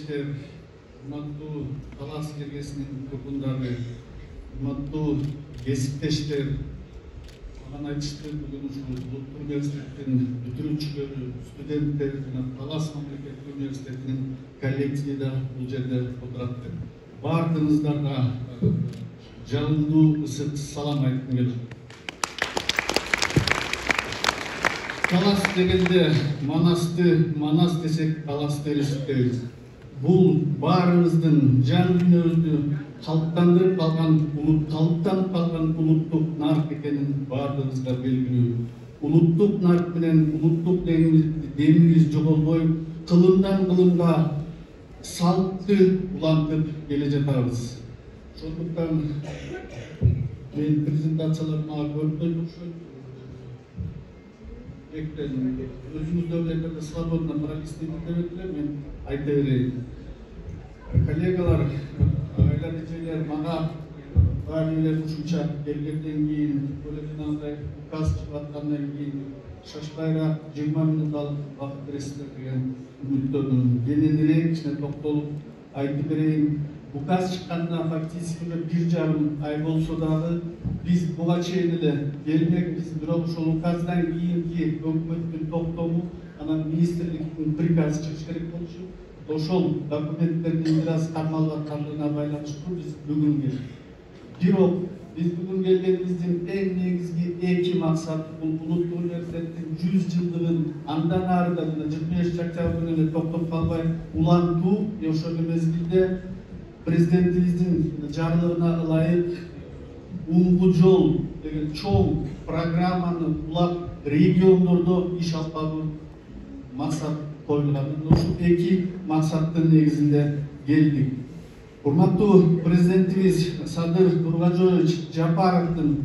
кесиптештер, урматтуу талас киргесинин тургундары, урматтуу кесиптештер, маған айтышты бүгін Улуттук университеттин бүтүрүүчүлөрү, студенттер жана Талас мамлекеттик университетинин коллективи да бул жерде отурат. Бардыгыңыздарга жалындуу ысык салам айткым келет. Талас дегенде Манас десек Таласты элестетебиз. Бул баарыбыздын жан дүйнөбүздү калыптандырып калган улуттук нарк экенин баардыгыбызга белгилүү. Улуттук нарк менен улуттук демибиз жоголбой, кылымдан кылымга салтты улантып келе жатабыз. Ошондуктан мен презентацияларыма көрүнбөй окшойт. Өзүңүз devletlerde свободно пролистите деп эле мен айта берейин. Коллегалар, айлар эжелер, мага баары эле ушунча келгенден кийин, андай указ чыгаткандан кийин шашпайраак 20 мүнөт алып убакыт бересиздер деген үмүттөнүм. Кененирээк кичине токтолуп айтып берейин. Указ чыкканына фактически 1,5 ай болсо дагы биз буга чейин эле келмекпиз, бирок ошол указдан кийинки өкмөттүн токтому, анан министрликтин приказы чыгыш керек болчу. Ошол документтердин бир аз кармалып аткандыгына байланыштуу биз бүгүн келдик. Бирок биз бүгүн келгенибиздин эң негизги эки максаты бул Улуттук университеттин 100 жылдыгын андан ары да 25 октябрь менен токтоп калбай улантуу, ошол мезгилде президентибиздин жарлыгына ылайык Умгу жол деген чоң программаны улап региондордо иш алып баруу максат коюлган. Ушул эки максаттын негизинде келдик. Урматтуу президентибиз Садыр Тургажоевич Жапаровдун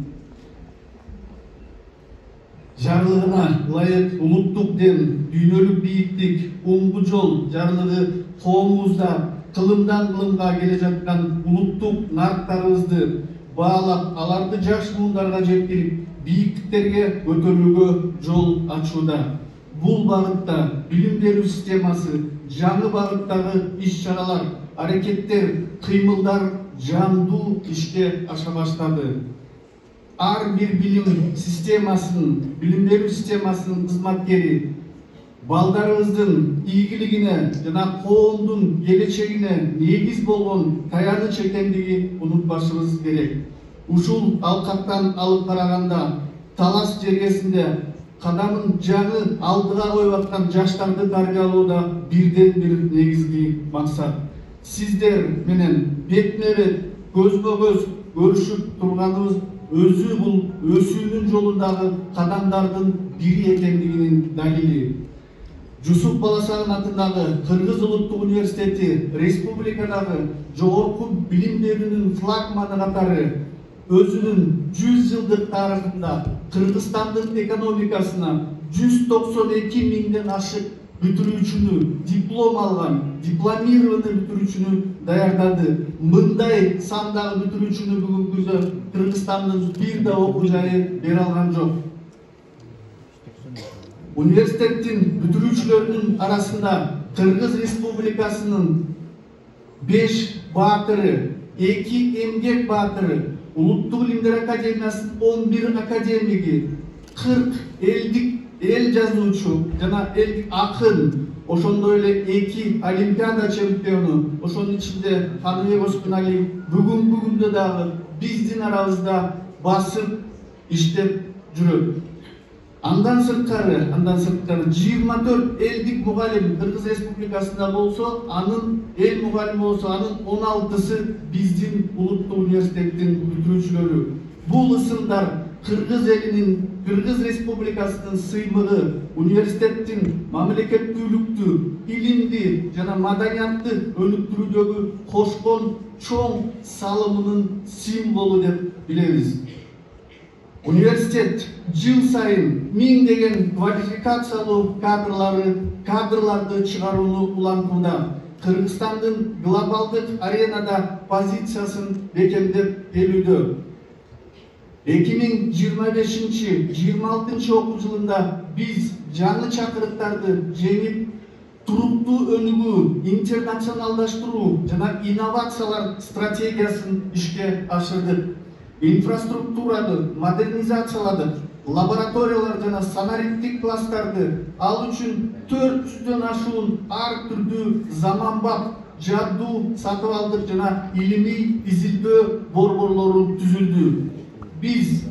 жарлыгына ылайык улуттук дем, дүйнөлүк бийиктик, Умгу жол жарлыгы коомубузда кылымдан кылымга келе жаткан улуттук нарктарыбызды баалап, аларды жаш муундарга жеткирип, бийиктиктерге көтөрүүгө жол ачууда. Бул багытта билим берүү системасы, жаңы багыттагы иш-чаралар, аракеттер, кыймылдар жандуу ишке аша баштады. Ар бир билим берүү системасынын кызматкери балдарыбыздын ийгилигине жана коомдун келечегине негиз болгон таяныч экендиги унутпашыбыз керек. Ушул алкактан алып караганда Талас жергесинде кадамын жаңы алдыга коюп аткан жаштарды тарбиялоодо бирден бир негизги максат. Сиздер менен бетме-бет, көзгө-көз көрүшүп турганыбыз өзү бул өсүүнүн жолундагы кадамдардын бири экендигинин далили. Жусуп Баласагын атындагы Кыргыз Улуттук университети республикадагы жогорку билим берүүнүн флагманы катары өзүнүн 100 жылдык тарыхында Кыргызстандын экономикасына 192 миңден ашык бүтүрүүчүнү, диплом алган, дипломированный бүтүрүүчүнү даярдады. Мындай сандагы бүтүрүүчүнү бүгүнкү күндө Кыргызстандын бир да окуу жайы бере алган жок. Университеттин бүтүрүүчүлөрүнүн арасында Кыргыз Республикасынын 5 баатыры, 2 эмгек баатыры, Улуттук илимдер академиясынын 11 академиги, 40 элдик эл жазуучу жана элдик акын, ошондой эле 2 олимпиада чемпиону, ошонун ичинде Каныбек Оспоналиев бүгүнкү күндө дагы биздин арабызда басып иштеп жүрөт. Андан сырткары 24 элдик мугалим Кыргыз Республикасында болсо, анын эл мугалими болсо, анын 16сы биздин Улуттук университеттин бүтүрүүчүлөрү. Бул ысымдар Кыргыз элинин, Кыргыз Республикасынын сыймыгы, университеттин мамлекеттүүлүктү, илимди жана маданиятты өнүктүрүүдөгү кошкон чоң салымынын символу деп билебиз. Университет жыл сайын миңдеген квалификациялуу кадрларды чыгарууну улантууда. Кыргызстандын глобалдык аренада позициясын бекемдеп келүүдө. 2025-26 окуу жылында биз жаңы чакырыктарды жеңип туруктуу өнүгүү, интернационалдаштыруу жана инновациялар стратегиясын ишке ашырдык. Инфраструктураны модернизацияладык. Лабораториялар жана санариптик класстарды ал үчүн 400дөн ашуун ар түрдүү заманбап жабдуу сатып алдык жана илимий изилдөө борборлору түзүлдү. Биз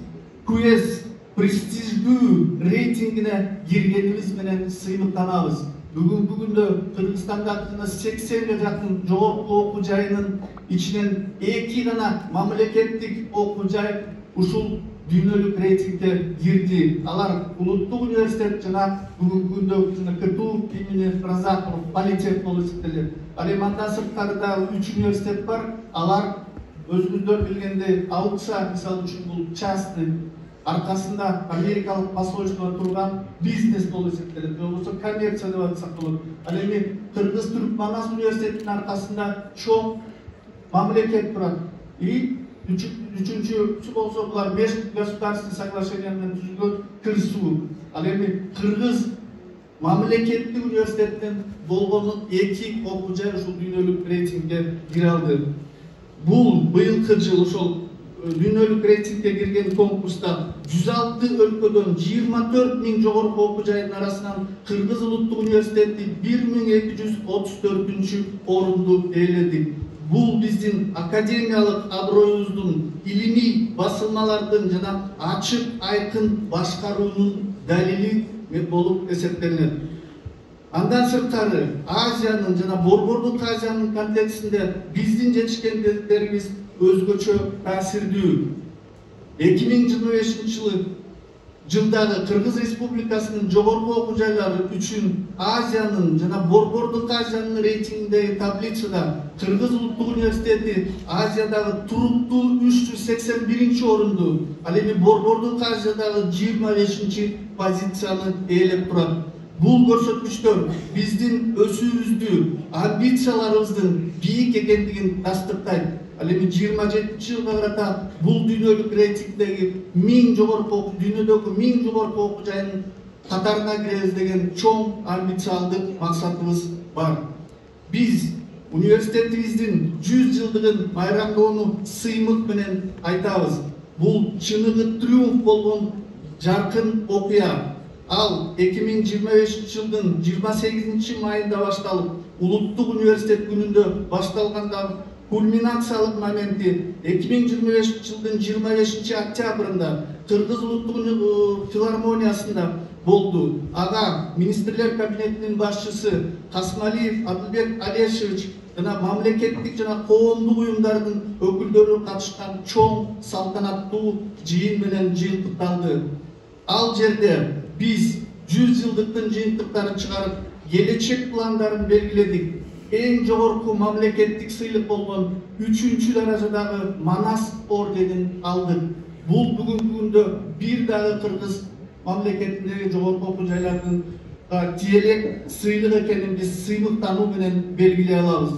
QS престиждүү рейтингине киргенибиз менен сыймыктанабыз. Бүгүнкү күндө Кыргызстанда 80ге жакын жогорку окуу жайынын ичинен 2 гана мамлекеттик окуу жай ушул дүйнөлүк рейтингге кирди. Алар Улуттук университет жана бүгүнкү күндө КТУ имени Разаков политех болуп эсептелет. Ал эми андан сырткары дагы 3 университет бар. Алар өзүңүздөр билгендей аукция мисалы үчүн бул частный аркасында америкалык посольстводо турган бизнес болуп эсептелет. Же болбосо коммерция деп айтсак болот. Ал эми Кыргыз-Түрк Манас университетинин аркасында чоң мамлекет турат. И үчүнчүсү болсо булар 5 государственный соглашение менен түзүлгөн КырСУ. Ал эми Кыргыз мамлекеттик университетинен болгону 2 окуу жай ушул дүйнөлүк рейтингге кире алды. Бул быйылкы жыл ошол дүйнөлүк рейтингге кирген конкурста 106 өлкөдөн 24.000 жогорку окуу жайдын арасынан Кыргыз Улуттук университети 1234 орунду ээледи. Бул биздин академиялык аброюбуздун, илимий басылмалардын жана ачык айкын башкаруунун далили болуп эсептелет. Андан сырткары Азиянын жана Борбордук Азиянын контекстинде биздин жетишкендиктерибиз өзгөчө таасирдүү. 2025 жылдагы Кыргыз Республикасынын жогорку окуу жайлары үчүн Азиянын жана Борбордук Азиянын рейтингиндеги таблицада Кыргыз Улуттук университети Азиядагы туруктуу 381 орунду, ал эми Борбордук Азиядагы 25 позицияны ээлеп турат. Бул көрсөткүчтөр биздин өсүүбүздү, амбицияларыбыздын бийик экендигин тастыктайт. Ал эми 27 жылга карата бул дүйнөлүк рейтингдеги 1000 жогорку дүйнөдөгү 1000 жогорку окуу жайынын катарына киребиз деген чоң амбициялдык максатыбыз бар. Биз университетибиздин 100 жылдыгын майрамдоону сыймык менен айтабыз. Бул чыныгы триумф болгон жаркын окуя. Ал 2025 жылдын 28 майында башталып, Улуттук университет күнүндө башталганда кульминациялык моменти 2025 жылдын 25 октябрында Кыргыз Улуттук филармониясында болду. Ага министрлер кабинетинин башчысы Касмалиев Адылбек Алешевич жана мамлекеттик жана коомдук уюмдардын өкүлдөрү катышкан чоң салтанаттуу жыйын менен жыйынтыкталды. Ал жерде биз 100 жылдыктын жыйынтыктарын чыгарып, келечек пландарын белгиледик. Эң жогорку мамлекеттик сыйлык болгон 3-чү даражадагы Манас орденин алдык. Бул бүгүнкү күндө бир дагы Кыргыз мамлекетиндеги жогорку окуу жайлардын тиелек сыйлык экенин биз сыймыктануу менен белгилей алабыз.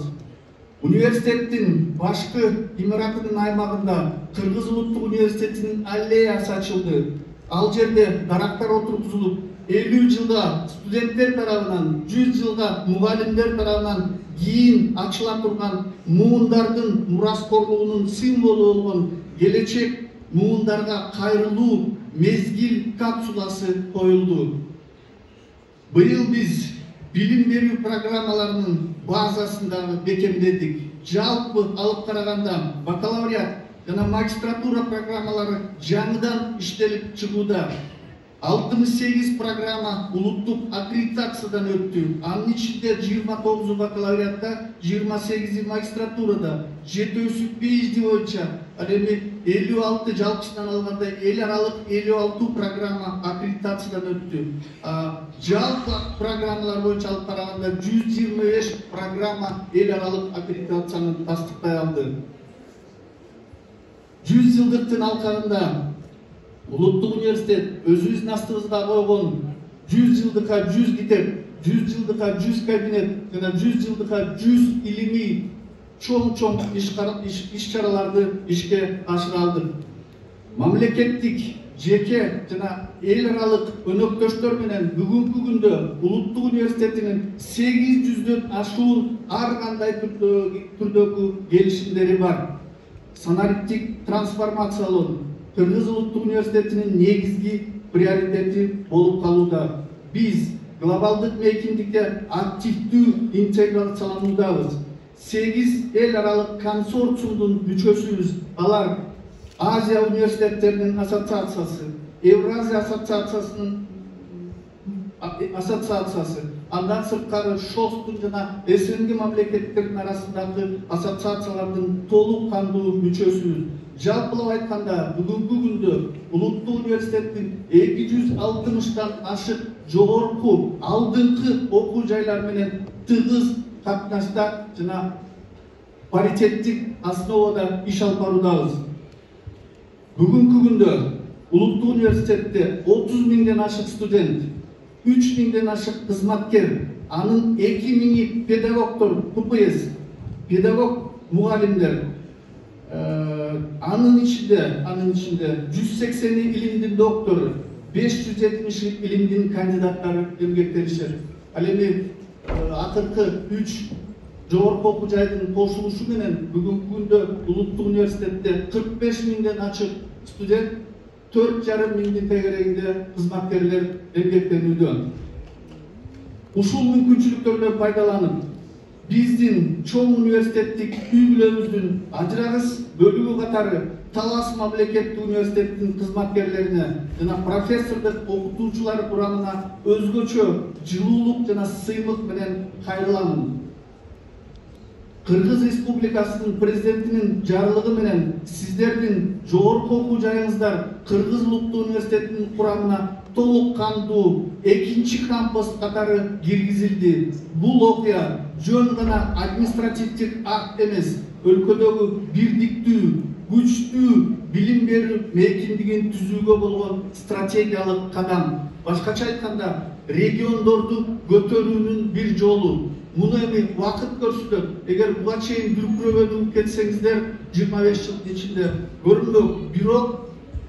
Университеттин башкы имаратынын аймагында Кыргыз Улуттук университетинин аллеясы ачылды. Ал жерде дарактар отургузулуп, 50 жылга студенттер тарабынан, 100 жылга мугалимдер тарабынан кийин ачыла турган муундардын мураскорлугунун символу болгон келечек муундарга кайрылуу мезгил капсуласы коюлду. Быйыл биз билим берүү программаларынын базасын дагы бекемдедик. Жалпы алып караганда бакалавриат жана магистратура программалары жаңыдан иштелип чыгууда. 68 программа улуттук аккредитациядан өттү. Анын ичинде 29 бакалавриатта, 28 магистратурада, 7-сү PhD боюнча, ал эми 56 жалпысынан алганда эл аралык 56 программа аккредитациядан өттү. Жалпы программалар боюнча алып караганда 125 программа эл аралык аккредитацияны тастыктай алды. 100 жылдыктын алкагында Улуттук университет өзүбүздүн астыбызга койгон 100 жылдыкка 100 китеп, 100 жылдыкка 100 кабинет жана 100 жылдыкка 100 илимий чоң иш чараларды ишке ашыра алдык. Мамлекеттик jeke jana el aralık önöktöштөр менен бүгүнкү күндө Улуттук университетинин 800'дөн ашуун ар кандай түрдөгү келишимдери бар. Санариптик трансформациялоо Кыргыз Улуттук университетинин негизги приоритети болуп калууда. Биз глобалдык мейкиндикте активдүү интеграциялануудабыз. 8 эл аралык консорциумдун мүчөсүбүз. Алар Азия университеттеринин ассоциациясы, Евразия ассоциациясы, андан сырткары ШОСтун жана СНГ мамлекеттеринин арасындагы ассоциациялардын толук кандуу мүчөсүбүз. Жалпылап айтканда, бүгүнкү күндө Улуттук университеттин 260тан ашык жогорку алдыңкы окуу жайлар менен тыгыз катнашта жана паритеттик основада иш алып баруудабыз. Бүгүнкү күндө Улуттук университетте 30 миңден ашык студент, 3 миңден ашык кызматкер, анын 2 миңи педагогдор, ППС, педагог мугалимдер, анын ичинде 180 илимдин доктору, 570 илимдин кандидаттары эмгектенишет. Ал эми акыркы 3 жогорку окуу жайдын кошулушу менен бүгүнкү күндө Улуттук университетте 45 миңден ачык студент, 4,5 миңдин тегерегинде кызматкерлер эмгектенүүдө. Ушул мүмкүнчүлүктөрдөн пайдаланып, биздин чоң университеттик үй-бүлөбүздүн ажырагыс бөлүгү катары Талас мамлекеттик университеттин кызматкерлерине жана профессордук окутуучулар курамына өзгөчө жылуулук жана сыймык менен кайрыламын. Кыргыз Республикасынын президентинин жарлыгы менен сиздердин жогорку окуу жайыңыздар Кыргыз Улуттук университетинин курамына толук кандуу 2-чи кампус катары киргизилди. Бул окуя жөн гана административдик акт эмес, өлкөдөгү бирдиктүү, күчтүү билим берүү мейкиндигин түзүүгө болгон стратегиялык кадам. Башкача айтканда, региондорду көтөрүүнүн бир жолу. Муну эми убакыт көрсөтөт. Эгер буга чейин дүркүрөбөдүп кетсеңиздер, 25 жылдын ичинде көрүнбөк, бирок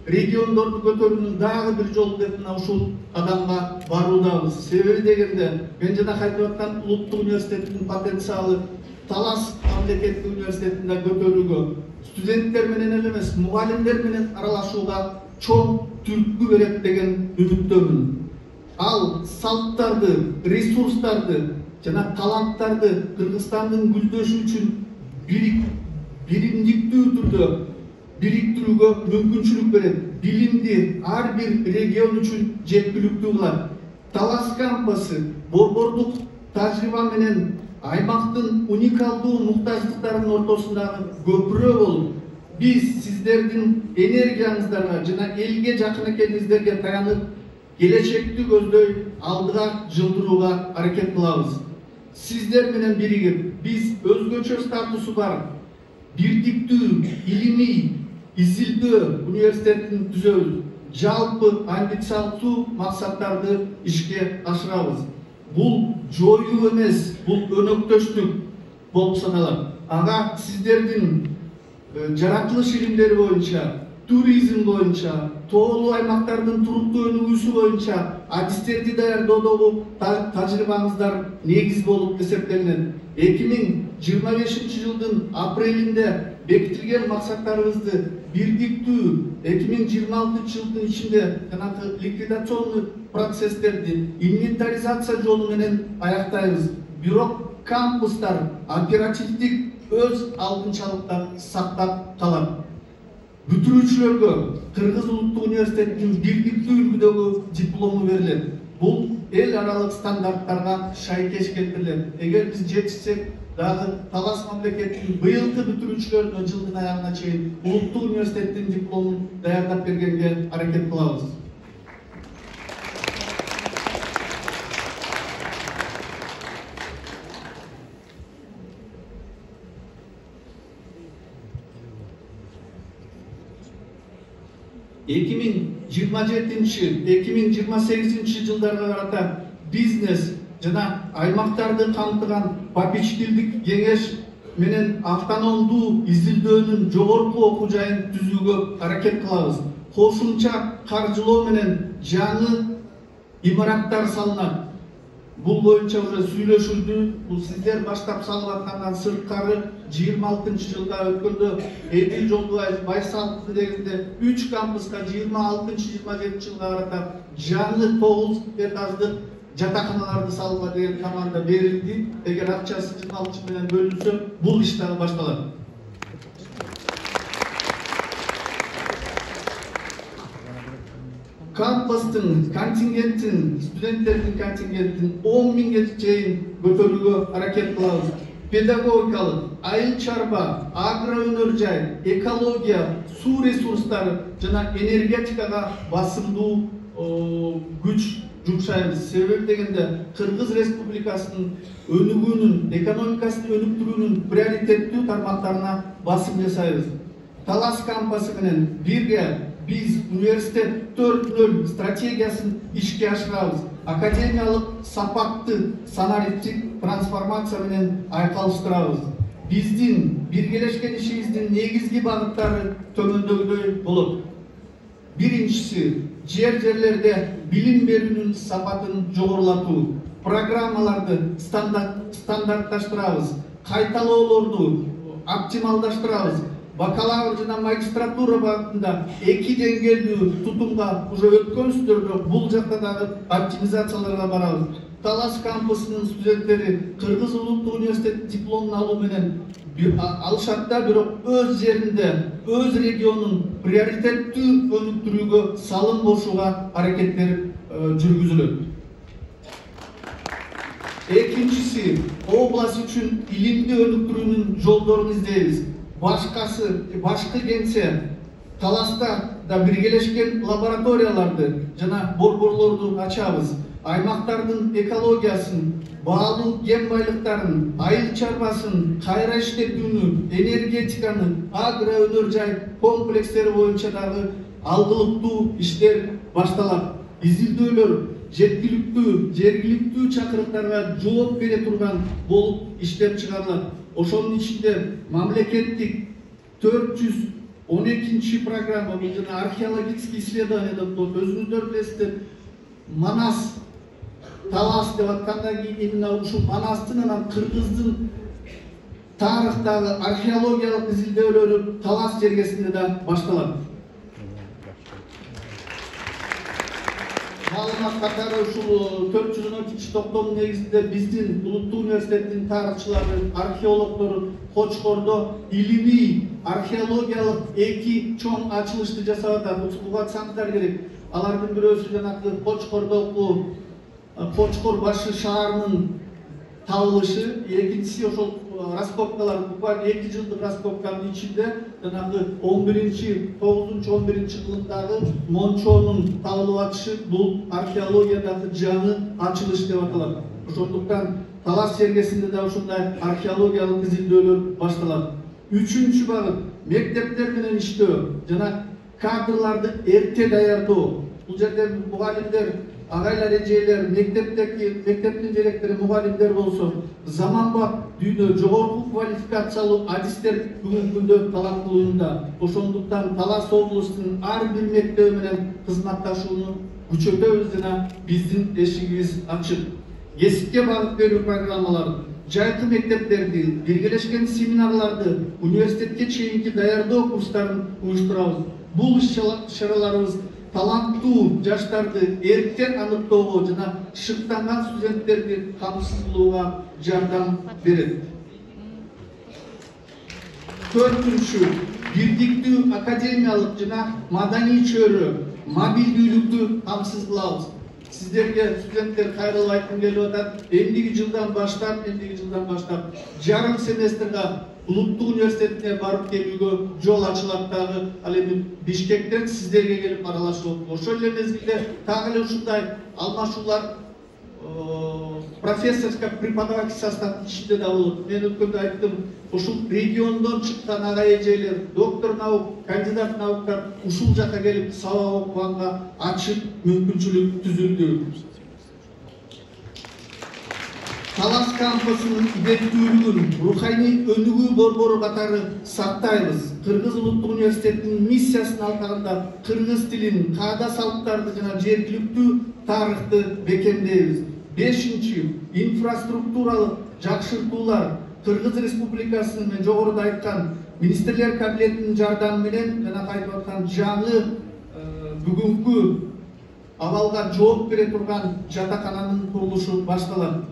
региондорду көтөрүүнүн дагы бир жолу деп мына ушул кадамга баруудабыз. Себеби дегенде, мен жана айтып аткан Улуттук университеттин потенциалы Талас мамлекеттик университетинде көтөрүүгө, студенттер менен эле эмес, мугалимдер менен аралашууга чоң түрткү берет деген үмүттөмүн. Ал салттарды, ресурстарды жана таланттарды Кыргызстандын гүлдөшү үчүн биримдиктүү түрдө бириктирүүгө мүмкүнчүлүк берет. Билимди ар бир регион үчүн жеткиликтүү кылат. Талас кампусы борбордук тажрыйба менен аймактын уникалдуу муктаждыктарынын ортосундагы көпүрө болуп, биз сиздердин энергияңыздарга жана элге жакын экениңиздерге таянып, келечекти көздөй алдыга жылдырууга аракет кылабыз. Сиздер менен биригип, биз өзгөчө статусу бар, бирдиктүү, илимий, изилдөө университетин түзөбүз. Жалпы амбициялуу максаттарды ишке ашырабыз. Бул жоюу эмес, бул өнөктөштүк болуп саналат. Ага сиздердин жаратылыш илимдери боюнча, туризм боюнча, тоолуу аймактардын туруктуу өнүгүүсү боюнча адистерди даярдоодогу тажрыйбаңыздар негиз болуп эсептелинет. 2025 жылдын апрелинде бекитилген максаттарыбызды бирдиктүү 2026 жылдын ичинде жанагы ликвидационный процесстерди инвентаризация жолу менен аяктайбыз. Бирок кампустар оперативдик өз алдынчалыктарын сактап калат. Бүтүрүүчүлөргө Кыргыз Улуттук университетинин бирдиктүү үлгүдөгү диплому берилет. Бул эл аралык стандарттарга шайкеш келтирилет. Эгер биз жетишсек, дагы Талас мамлекетинин быйылкы бүтүрүүчүлөрүнө жылдын аягына чейин Улуттук университеттин дипломун даярдап бергенге аракет кылабыз. Эки миң жыйырма жетинчи, 2028 жылдарга карата бизнес жана аймактарды камтыган попечительдик кеңеш менен автономдуу изилдөөнүн жогорку окуу жайын түзүүгө аракет кылабыз. кошумча каржылоо менен жаңы имараттар салынат. Бул боюнча уже сүйлөшүлдү. Бул сиздер баштап салып аткандан сырткары 26-жылда өткөндө Эдил Жолдубаев Байсалов дегенде 3 кампуска 26-27 жылга карата жаңы 9 этаждык жатаканаларды салууга деген команда берилди. Эгер акчасы 26 менен бөлүнсө, бул иш дагы башталат. Кампустун контингентин, студенттердин контингентин 10 миңге чейин көтөрүүгө аракет кылабыз. Педагогикалык, айыл чарба, агроөнөр жай, экология, суу ресурстары жана энергетикага басымдуу күч жумшайбыз. Себеби дегенде Кыргыз Республикасынын өнүгүүнүн, экономикасын өнүктүрүүнүн приоритеттүү тармактарына басым жасайбыз. Талас кампусы менен бирге biz üniversite 4.0 стратегиясын ишке ашырабыз. Академиялык сапатты санариптик трансформация менен айкалыштырабыз. Биздин биргелешкен ишибиздин негизги багыттары төмөндөгүдөй болот. Биринчиси, жерлерде билим берүүнүн сапатын жогорулатуу, программаларды стандартташтырабыз, кайталоолорду оптималдаштырабыз. Бакалавр жана магистратура багытында 2 деңгээлдүү тутумга уже өткөнсүздөргө бул жакта дагы оптимизацияларга барабыз. Талас кампусунун студенттери Кыргыз Улуттук университет дипломун алуу менен алышат да, бирок өз жеринде, өз регионун приоритеттүү өнүктүрүүгө салым кошууга аракеттер жүргүзүлөт. Экинчиси, область үчүн илимди өнүктүрүүнүн жолдорун издейбиз. Башкы кентсе, Таласта да биргелешкен лабораторияларды жана борборлорду ачабыз. Аймактардын экологиясын, баалуу кен байлыктарын, айыл чарбасын, кайра иштетүүнү, энергетиканы, агроөнөр жай комплекстери боюнча дагы алгылыктуу иштер башталат. Изилдөөлөр жергиликтүү чакырыктарга жооп бере турган болуп иштеп чыгарылат. Ошонун ичинде мамлекеттик 412 программа, бул жана археологический исследование деп болот. Өзүңүздөр билесиздер, Манас, Талас деп аткандан кийин именно ушул Манастын анан Кыргыздын тарыхтагы археологиялык изилдөөлөрү Талас жергесинде да башталат. Маалымат катары ушул 412 токтомдун негизинде биздин Улуттук университеттин тарыхчылары, археологдору Кочкордо илимий археологиялык 2 чоң ачылышты жасап атат. Буга айтсаңыздар керек. Алардын бирөөсү жанагы Кочкордогу Кочкор башы шаарынын табылышы, экинчиси ошол раскопкалар, буквально 2 жылдык раскопканын ичинде жанагы 9-11 жылдагы Мончонун табылып атышы, бул археологиядагы жаңы ачылыш деп аталат. Ошондуктан Талас жергесинде да ушундай археологиялык изилдөөлөр башталат. Үчүнчү багыт мектептер менен иштөө жана кадрларды эрте даярдоо. Бул жерде мугалимдер, агайлар, эжелер, мектептин директору, мугалимдер болсо, заманбап дүйнө жогорку квалификациялуу адистер бүгүнкү күндө талап кылууда. Ошондуктан Талас облустунун ар бир мектеби менен кызматташууну күчөтөбүз жана биздин эшигибиз ачык. Кесипке багыт берүү программалары, жайкы мектептерди, биргелешкен семинарларды, университетке чейинки даярдоо курстарын уюштурабыз. Бул иш-чараларыбыз таланттуу жаштарды эртен аныктоого жана шыктанган студенттерди камсыз кылууга жардам берет. Төртүнчү, бирдиктүү академиялык жана маданий чөйрө, мобилдүүлүктү камсыз кылабыз. Сиздерге студенттер кайрылып айткым келип атат. Эндиги жылдан баштап жарым семестрга Улуттук университетине барып келүүгө жол ачылат дагы. Ал эми Бишкектен сиздерге келип аралашып, ошол эле мезгилде так эле ушундай алмашуулар профессорско преподавательский составдын ичинде да болот. Мен өткөндө айттым, ушул региондон чыккан агай эжелер, доктор наук, кандидат науктар ушул жака келип сабак окуганга ачык мүмкүнчүлүк түзүлдү. Талас кампусунун идеттүүлүгүн, руханий өнүгүү борбору катары сактайбыз. Кыргыз улуттук университетинин миссиясын алкагында кыргыз тилин, каада салттарды жана жергиликтүү тарыхты бекемдейбиз. 5-чи инфраструктуралык жакшыртуулар Кыргыз Республикасынын мен жогоруда айткан министрлер кабинетинин жардамы менен жана кайтып аткан жаңы бүгүнкү абалга жооп бере турган жатакананын курулушу башталат.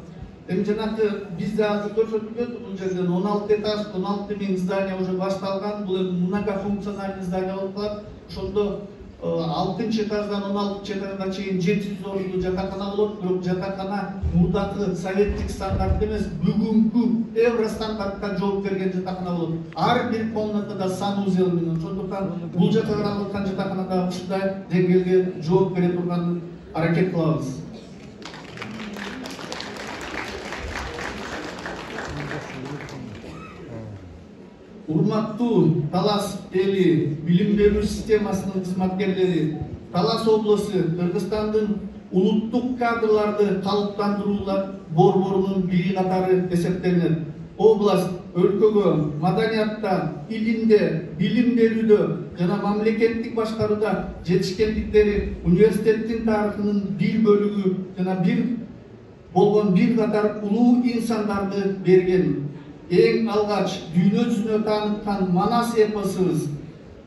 Эми жанакы бизде азыр көрсөтүлөт, бул жерден 16 этаж, 16 000 здание уже башталган. Бул эми многофункциональный здание болуп калат. Ошондо 6-чы этаждан 16-чы этажга чейин 700 орунду жатакана болот. Бирок жатакана мурдакы советтик стандарт эмес, бүгүнкү евро стандартка жооп берген жатакана болот. Ар бир комнатада санузел менен. Ошондуктан бул жака каралып аткан жатаканада ушундай деңгээлге жооп бере турган аракет кылабыз. Урматтуу Талас эли, билим берүү системасынын кызматкерлери, Талас облусу Кыргызстандын улуттук кадрларды калыптандыруулар борборунун бири катары эсептелет. Область өлкөгө маданиятта, илимде, билим берүүдө жана мамлекеттик башкарууда жетишкендиктери университеттин тарыхынын бир бөлүгү жана бир болгон бир катар улуу инсандарды берген. Эң алгач дүйнө жүзүнө тааныткан Манас эпосубуз,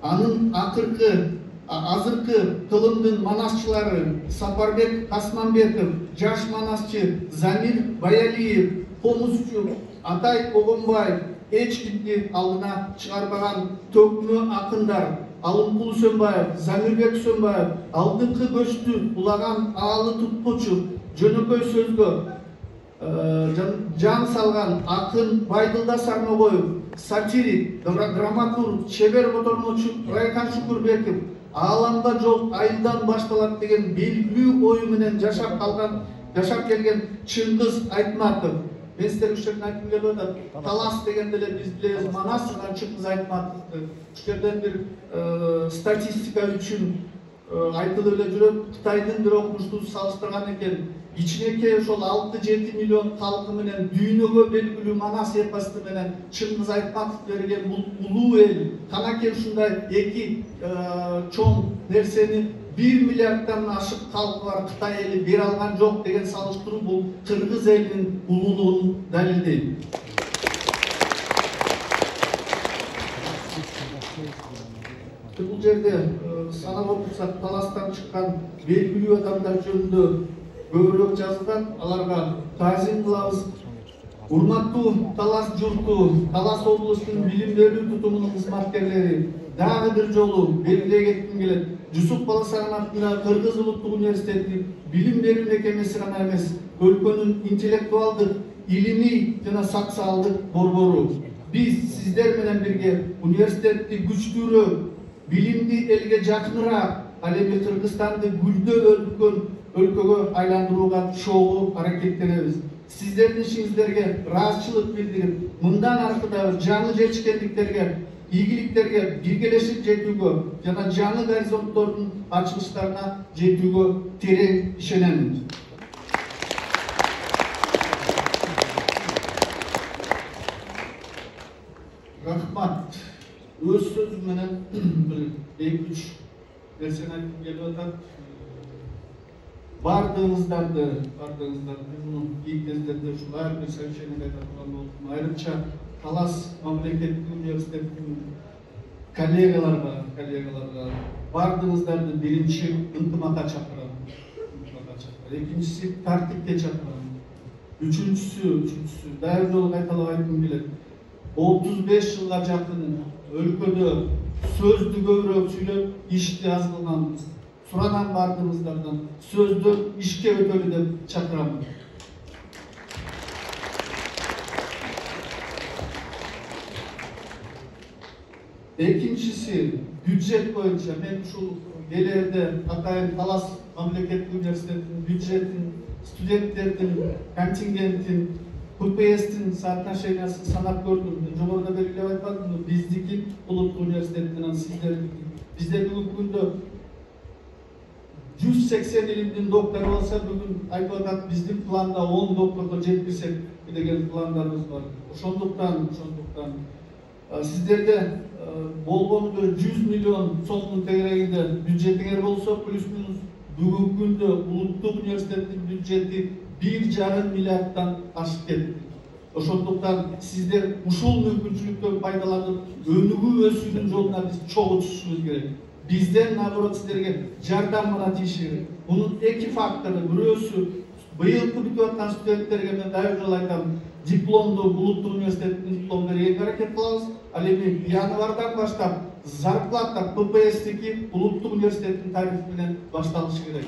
анын азыркы тылымдын манасчылары Сапарбек Асманбеков, жаш манасчы Замир Баялиев, комузчу Атай Огонбаев эч кимди алдына чыгарбаган төкмө акындар Алымкул Сөнбаев, Замирбек Сөнбаев, алдыңкы көчтү улаган аалы туткучу, жөнөкөй сөзгө жан салган акын Байдылда Сарногоев, сатирик, драматург, чебер котормочу Райхан Шукурбеков, ааламда жол айылдан башталат деген белгилүү ою менен жашап келген Чыңгыз Айтматов. Мен сіздерге ушерден айткым келип атат. Талас дегенде эле биз билебиз Манас жана Чыңгыз Айтматовду. Ушерден бир статистика үчүн айтылып эле жүрөт. Кытайдын бир окумуштуусу салыштырган экен. Ичинекей ошол 6-7 миллион калкы менен дүйнөгө белгилүү Манас эпосу менен Чыңгыз Айтматов берген бул улуу эл канакей ушундай эки чоң нерсени 1 миллиарддан ашык калкы бар Кытай эли бере алган жок деген салыштыруу бул кыргыз элинин улуулугун далилдейт. Бул жерде санап отурсак Таластан чыккан белгилүү адамдар жөнүндө көбүрөөк жазылган, аларга таазим кылабыз. Урматтуу Талас журту, Талас облусунун билим берүү тутумунун кызматкерлери, дагы бир жолу белгилей кетким келет. Жусуп Баласаган атындагы Кыргыз улуттук университети билим берүү мекемеси гана эмес, өлкөнүн интеллектуалдык, илимий жана социалдык борбору. Биз сиздер менен бирге университетти күчтүүрөөк, билимди элге жакыныраак, ал эми Кыргызстанды гүлдөп өркөн өлкөгө айландырууга чогуу аракеттенебиз. Сиздердин ишиңиздерге ыраазычылык билдирип, мындан аркы дагы жаңы жетишкендиктерге, ийгиликтерге биргелешип жетүүгө жана жаңы горизонттордун ачылыштарына жетүүгө терең ишенемин. Рахмат. Өз сөзүм менен бир 2-3 нерсени айткым келип атат. Бардığınızdardı, bunu ilk кездерде ушул ар бир совещание айта турган болдум. Айрымча Талас мамлекеттик университетинин коллегаларга бардığınızдарды биринчи ынтымакка чакырам. Экинчиси тартипке чакырам. Үчүнчүсү дайыр жолу кайталап айткым келет. 35 жылга жакын өлкөдө сөздү көбүрөөк сүйлөп, ишти аз кылганбыз. Сурадан бардığınızдардан сөздү ишке өтөлү деп чакырам. Экинчиси бюджет боюнча мен ушул келерде атайын Талас мамлекеттик университетинин бюджетин, студенттердин контингентин, ППС-тин соотношениясын санап көрдүм. Жогоруда белгилеп айткандым, биздики улуттук университет менен сиздердики. Бизде бүгүнкү күндө 180 илимдин доктору болса, бүгүн айтып атат, биздин планда 10 докторго жеткирсек деген пландарыбыз бар. Ошондуктан сиздерде болгону 100 миллион сомдун тегерегинде бюджетиңер болсо, плюс-минус бүгүнкү күндө улуттук университеттин бюджети 1,5 миллиарддан ашып кетти. Ошондуктан сиздер ушул мүмкүнчүлүктөн пайдаланып өнүгүү өсүүнүн жолуна биз чогуу түшүшүбүз керек. Бизден наоборот сиздерге жардам гана тийиш керек. Бунун эки фактору, бирөөсү быйылкы бүтүп аткан студенттерге мен дайыр жолу айтам, дипломду улуттук университеттин дипломун берүүгө аракет кылабыз. Ал эми январдан баштап зарплата ППСтики улуттук университеттин тарифи менен башталышы керек.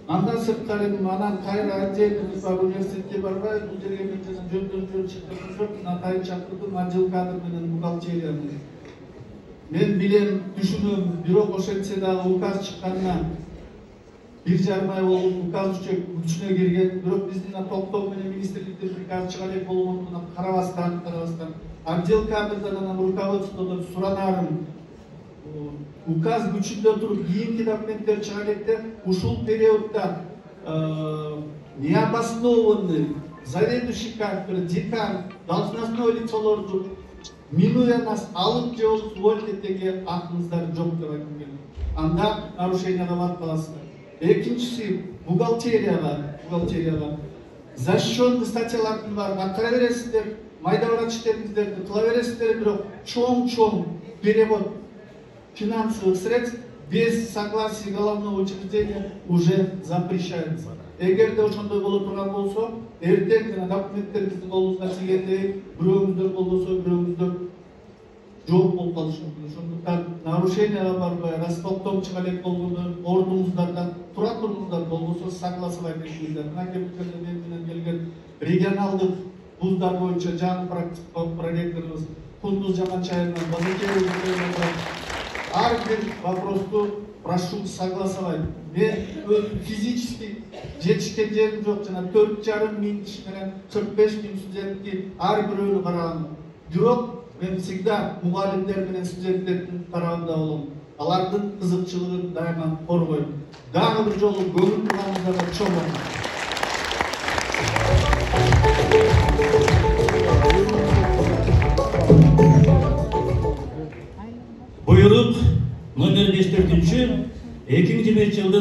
Андан сырткары анан кайра отдельный университетке барбай, бул жерге мен жөндөн чыктым жок, Натайын чакырдым, отдел кадр менен бухгалтерияны. Мен билем, түшүнөм, бирок ошентсе дагы указ чыкканына 1,5 ай болуп, указ күчүнө кирген, бирок биздин токтоо менен министрликтен приказ чыга элек болгондугуна карабастан, отдел кадрдан анан руководстводон суранарым, указ күчүндө туруп, кийинки документтер чыга электе, ушул периодда необоснованный, заведующий кафедры, декан, должностной лицолорду, минуя нас, алып же уволить деге акыңыздар жок деп айтып келдим. Анда нарушенияга барып каласыздар. Экинчиси бухгалтерияга. Защищенный статьялардын баарын аткара бересиздер, майда врач иштериңиздерди кыла бересиздер, бирок чоң перевод финансовых средств без согласия головного учреждения уже запрещается. Эгерде ошондой боло турган болсо, эртең жана документтерибиздин колубузга тигенде бирөөңүздөр болбосо, бирөөңүздөр жооп болуп калышы мүмкүн. Ошондуктан нарушенияга барбай, растоптон чыга элек болгондо ордуңуздардан тура туруңуздар, болбосо согласовать этиңиздер. Мына кепилгенде мен менен келген регионалдык вуздар боюнча жаңы проректорубуз Кундуз Жаманчаевна ар бир вопросту прошу согласовать. Мен физически жетишкен жерим жок, жана 4,5 миң киши менен 45 миң студентти ар бирөөнү карагам. Бирок мен всегда мугалимдер менен студенттердин тарабында болом. Алардын кызыкчылыгын дайыма коргойм. Дагы бир жолу көңүл бурганыңыздарга чоң рахмат. Буйрук номер 5-4 2025 жылдын